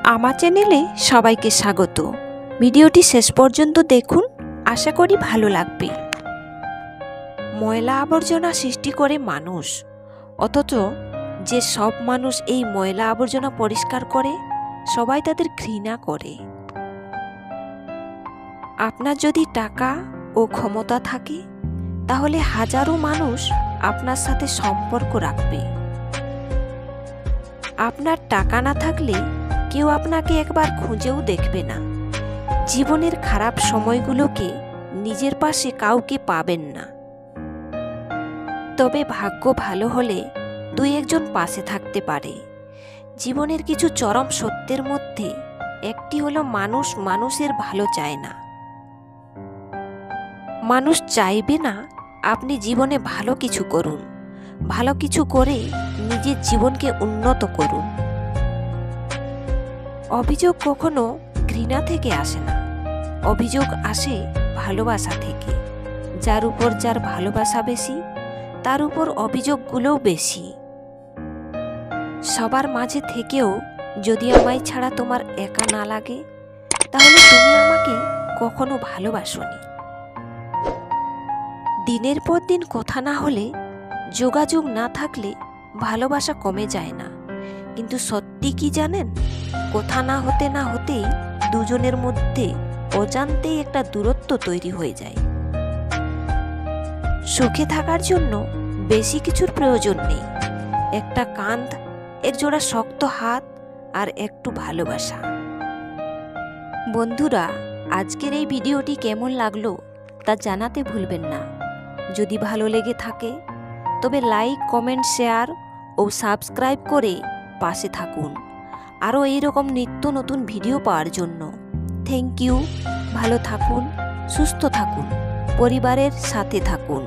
আমার চ্যানেলে সবাইকে স্বাগত। ভিডিওটি শেষ পর্যন্ত দেখুন, আশা করি ভালো লাগবে। ময়লা আবর্জনা সৃষ্টি করে মানুষ, অথচ যে সব মানুষ এই ময়লা আবর্জনা পরিষ্কার করে সবাই তাদের ঘৃণা করে। আপনার যদি টাকা ও ক্ষমতা থাকে তাহলে হাজারো মানুষ আপনার সাথে সম্পর্ক রাখবে। আপনার টাকা না থাকলে কেউ আপনাকে একবার খুঁজেও দেখবে না। জীবনের খারাপ সময়গুলোকে নিজের পাশে কাউকে পাবেন না, তবে ভাগ্য ভালো হলে দুই একজন পাশে থাকতে পারে। জীবনের কিছু চরম সত্যের মধ্যে একটি হলো মানুষ মানুষের ভালো চায় না। মানুষ চাইবে না আপনি জীবনে ভালো কিছু করুন, ভালো কিছু করে নিজের জীবনকে উন্নত করুন। অভিযোগ কখনো ঘৃণা থেকে আসে না, অভিযোগ আসে ভালোবাসা থেকে। যার উপর যার ভালোবাসা বেশি, তার উপর অভিযোগগুলোও বেশি। সবার মাঝে থেকেও যদি আমায় ছাড়া তোমার একা না লাগে, তাহলে তুমি আমাকে কখনো ভালোবাসোনি। দিনের পর দিন কথা না হলে, যোগাযোগ না থাকলে ভালোবাসা কমে যায় না। কিন্তু সত্যি কি জানেন, কথা না হতেই দুজনের মধ্যে অজান্তেই একটা দূরত্ব তৈরি হয়ে যায়। সুখে থাকার জন্য বেশি কিছুর প্রয়োজন নেই, একটা কাঁধ, একজোড়া শক্ত হাত আর একটু ভালোবাসা। বন্ধুরা, আজকের এই ভিডিওটি কেমন লাগলো তা জানাতে ভুলবেন না। যদি ভালো লেগে থাকে তবে লাইক, কমেন্ট, শেয়ার ও সাবস্ক্রাইব করে পাশে থাকুন আরও এইরকম নিত্য নতুন ভিডিও পাওয়ার জন্য। Thank you. ভালো থাকুন, সুস্থ থাকুন, পরিবারের সাথে থাকুন।